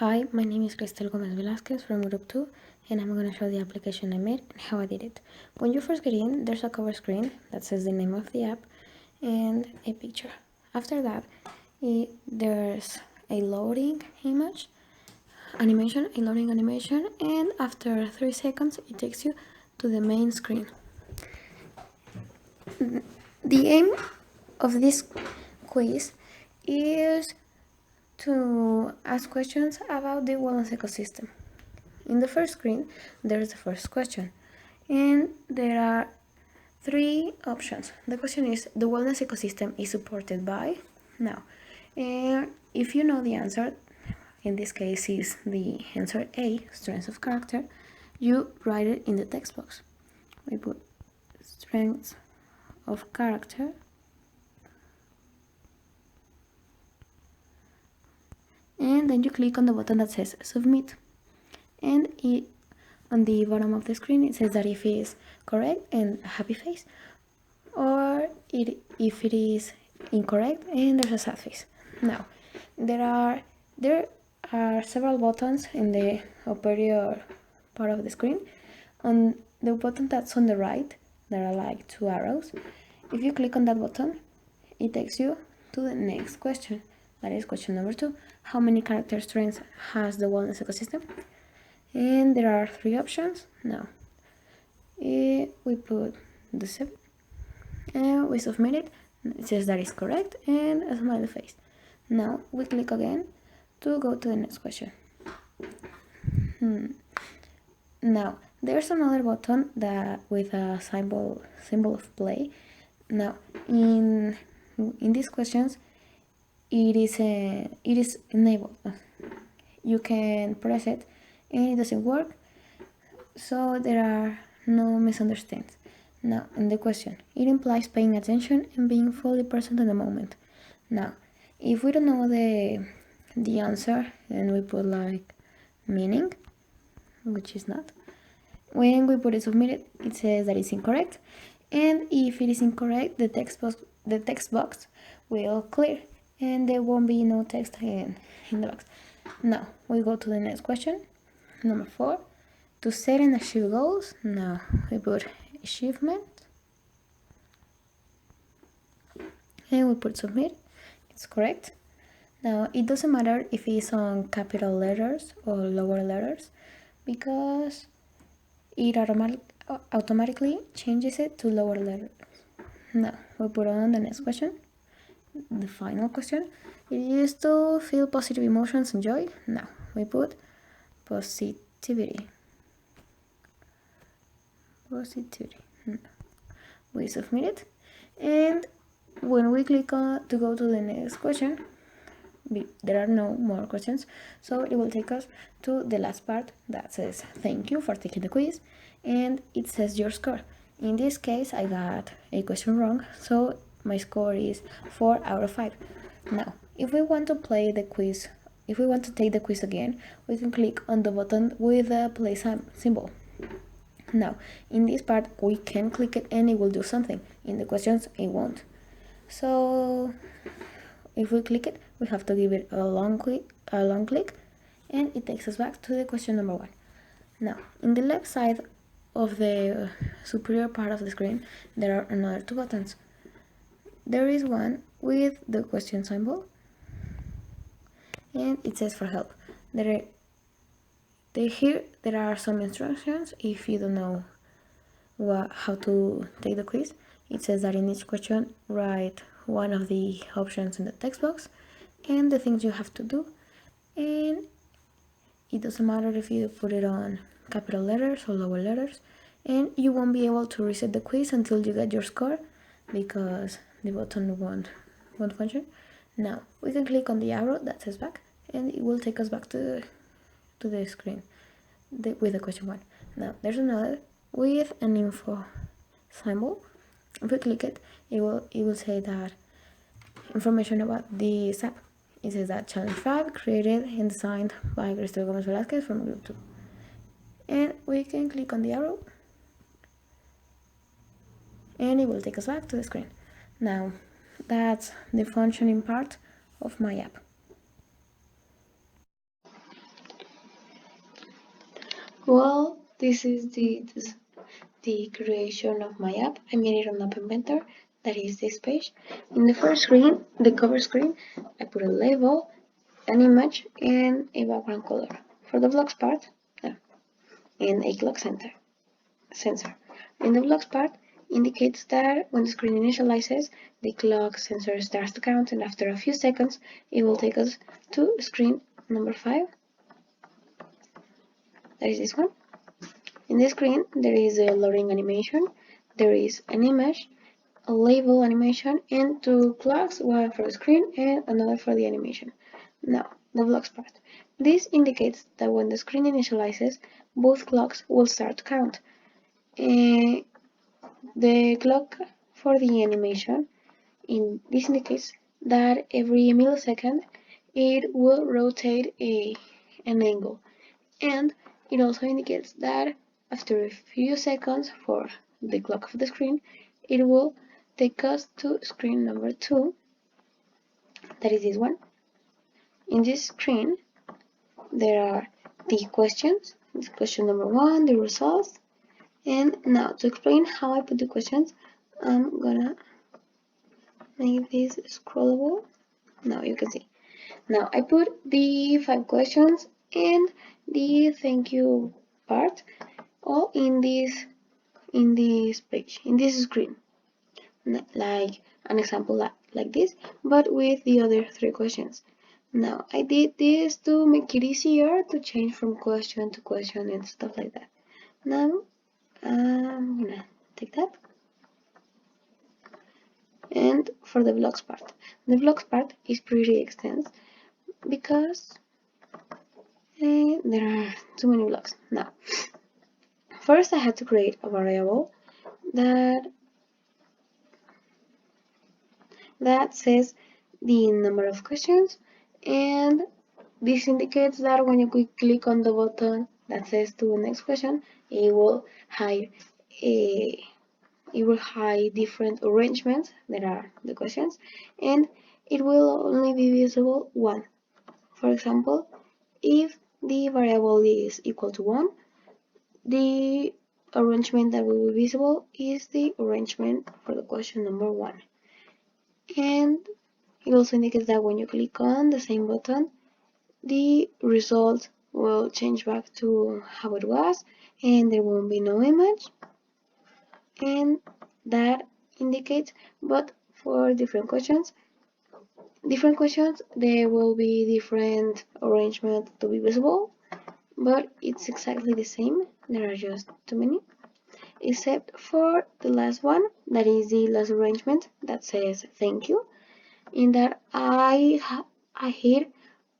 Hi, my name is Cristel Gomez Velasquez from Group 2, and I'm going to show the application I made and how I did it. When you first get in, there's a cover screen that says the name of the app and a picture. After that, there's a loading image, animation, a loading animation, and after 3 seconds, it takes you to the main screen. The aim of this quiz is to ask questions about the wellness ecosystem. In the first screen, there's the first question, and there are 3 options. The question is, the wellness ecosystem is supported by? Now, if you know the answer, in this case is the answer A, strengths of character, you write it in the text box. We put strengths of character, and then you click on the button that says submit, and on the bottom of the screen it says that if it is correct and a happy face, or if it is incorrect and there's a sad face. Now, there are several buttons in the upper part of the screen. On the button that's on the right, there are like 2 arrows. If you click on that button, it takes you to the next question. That is question number 2. How many character strengths has the wellness ecosystem? And there are 3 options. Now, we put the 7, and we submit it. It says that is correct and a smiley face. Now we click again to go to the next question. Now there's another button that with a symbol of play. Now in these questions, it is enabled. You can press it and it doesn't work, so there are no misunderstandings. Now, in the question, it implies paying attention and being fully present in the moment. Now, if we don't know the answer and we put like meaning, which is not, when we put it submitted, it says that it's incorrect, and if it is incorrect, the text box will clear and there won't be no text in the box. Now we go to the next question, number 4. To set and achieve goals. Now we put achievement and we put submit. It's correct. Now it doesn't matter if it's on capital letters or lower letters, because it automatically changes it to lower letters. Now we put on the next question, the final question. It is to feel positive emotions and joy. Now we put positivity. We submit it, and when we click on to go to the next question, there are no more questions, so it will take us to the last part that says thank you for taking the quiz, and it says your score. In this case, I got a question wrong, so my score is 4 out of 5. Now, if we want to play the quiz, if we want to take the quiz again, we can click on the button with the play symbol. Now, in this part, we can click it and it will do something. In the questions, it won't. So, if we click it, we have to give it a long click, and it takes us back to the question number 1. Now, in the left side of the superior part of the screen, there are another 2 buttons. There is one with the question symbol, and it says for help. Here there are some instructions if you don't know how to take the quiz. It says that in each question, write one of the options in the text box and the things you have to do, and it doesn't matter if you put it on capital letters or lower letters, and you won't be able to reset the quiz until you get your score, because the button won't function. Now we can click on the arrow that says back, and it will take us back to the screen with the question 1. Now there's another with an info symbol. If we click it, it will say that information about this app. It says that Challenge 5 created and designed by Cristel Gomez Velasquez from Group 2. And we can click on the arrow and it will take us back to the screen. Now that's the functioning part of my app. Well, this is the creation of my app. I made it on App Inventor. That is this page. In the first screen, the cover screen, I put a label, an image, and a background color. For the blocks part, and a clock sensor. In the blocks part indicates that when the screen initializes, the clock sensor starts to count, and after a few seconds, it will take us to screen number 5. That is this one. In this screen, there is a loading animation, there is an image, a label animation, and 2 clocks, one for the screen and another for the animation. Now, the blocks part. This indicates that when the screen initializes, both clocks will start to count. The clock for the animation, this indicates that every millisecond it will rotate an angle, and it also indicates that after a few seconds for the clock of the screen, it will take us to screen number 2, that is this one. In this screen, there are the questions, question number 1, the results, and now to explain how I put the questions, I'm gonna make this scrollable. Now you can see. Now I put the 5 questions and the thank you part all in this page, in this screen, like an example like this, but with the other 3 questions. Now I did this to make it easier to change from question to question and stuff like that. Now I'm gonna take that. And for the vlogs part is pretty extensive because there are too many vlogs. Now, first I had to create a variable that says the number of questions, and this indicates that when you click on the button that says to the next question, it will hide different arrangements that are the questions, and it will only be visible one. For example, if the variable is equal to 1, the arrangement that will be visible is the arrangement for the question number 1. And it also indicates that when you click on the same button, the result will change back to how it was, and there won't be no image. And that indicates, but for different questions, there will be different arrangement to be visible, but it's exactly the same. There are just too many, except for the last one, that is the last arrangement that says thank you. In that I hid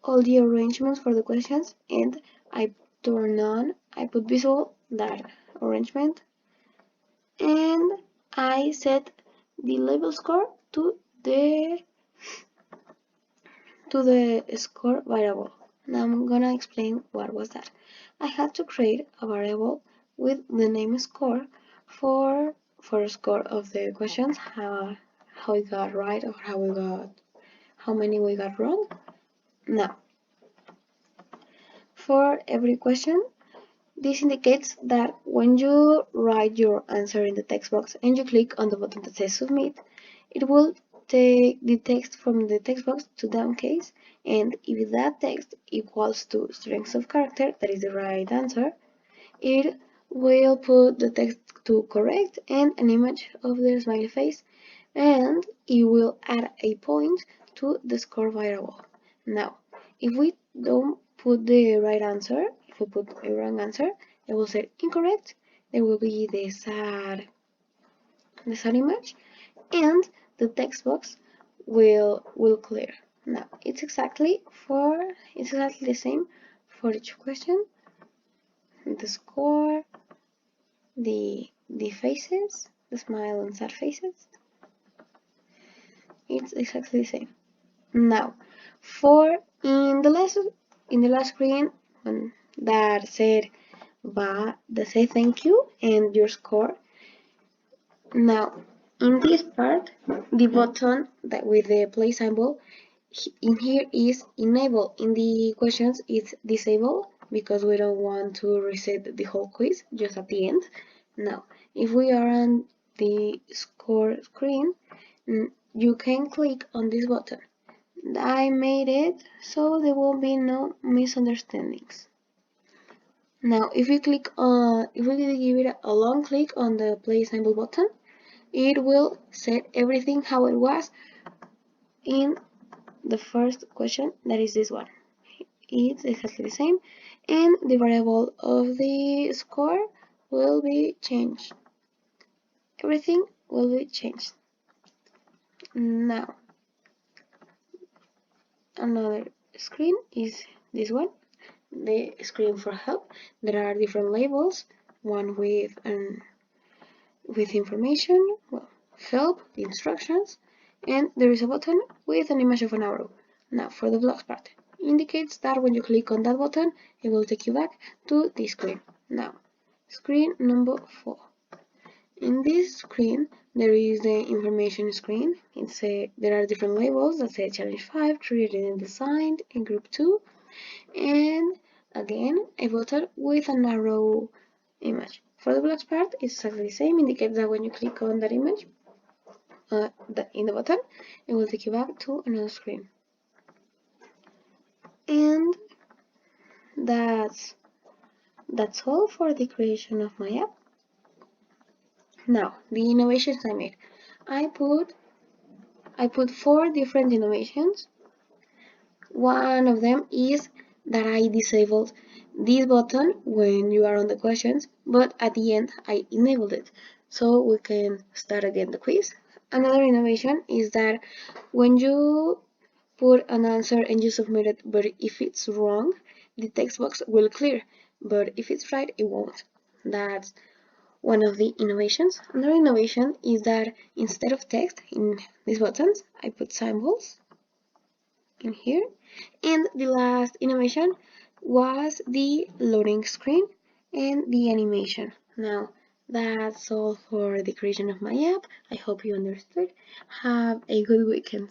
all the arrangements for the questions, and I put visible that arrangement, and I set the label score to the score variable. Now I'm gonna explain what was that. I had to create a variable with the name score for score of the questions, how we got right or how many we got wrong. Now, for every question, this indicates that when you write your answer in the text box and you click on the button that says submit, it will take the text from the text box to downcase, and if that text equals to strings of character, that is the right answer, it will put the text to correct and an image of the smiley face, and it will add a point to the score variable. Now, if we don't put the right answer, if we put a wrong answer, it will say incorrect. There will be the sad image, and the text box will clear. Now it's exactly the same for each question. The score, the faces, the smile and sad faces. It's exactly the same. Now, for in the last screen that said thank you and your score. Now, in this part, the button that with the play symbol in here is enable. In the questions, it's disable. because we don't want to reset the whole quiz just at the end. Now, if we are on the score screen, you can click on this button. I made it so there will be no misunderstandings. Now, if we give it a long click on the play sample button, it will set everything how it was in the first question, that is this one. It's exactly the same, and the variable of the score will be changed. Everything will be changed. Now, another screen is this one, the screen for help. There are different labels, one with information, well, help, instructions, and there is a button with an image of an arrow. Now, for the blocks part, indicates that when you click on that button, it will take you back to this screen. Now, screen number 4. In this screen, there is the information screen. There are different labels that say Challenge 5, created and designed in Group 2, and again, a button with an arrow image. For the blocks part, it's exactly the same, indicates that when you click on that image in the button, it will take you back to another screen. And that's all for the creation of my app. Now, the innovations I made. I put 4 different innovations. One of them is that I disabled this button when you are on the questions, but at the end I enabled it, so we can start again the quiz. Another innovation is that when you put an answer and you submit it, but if it's wrong, the text box will clear, but if it's right, it won't. That's one of the innovations. Another innovation is that instead of text in these buttons, I put symbols in here. And the last innovation was the loading screen and the animation. Now, that's all for the creation of my app. I hope you understood. Have a good weekend.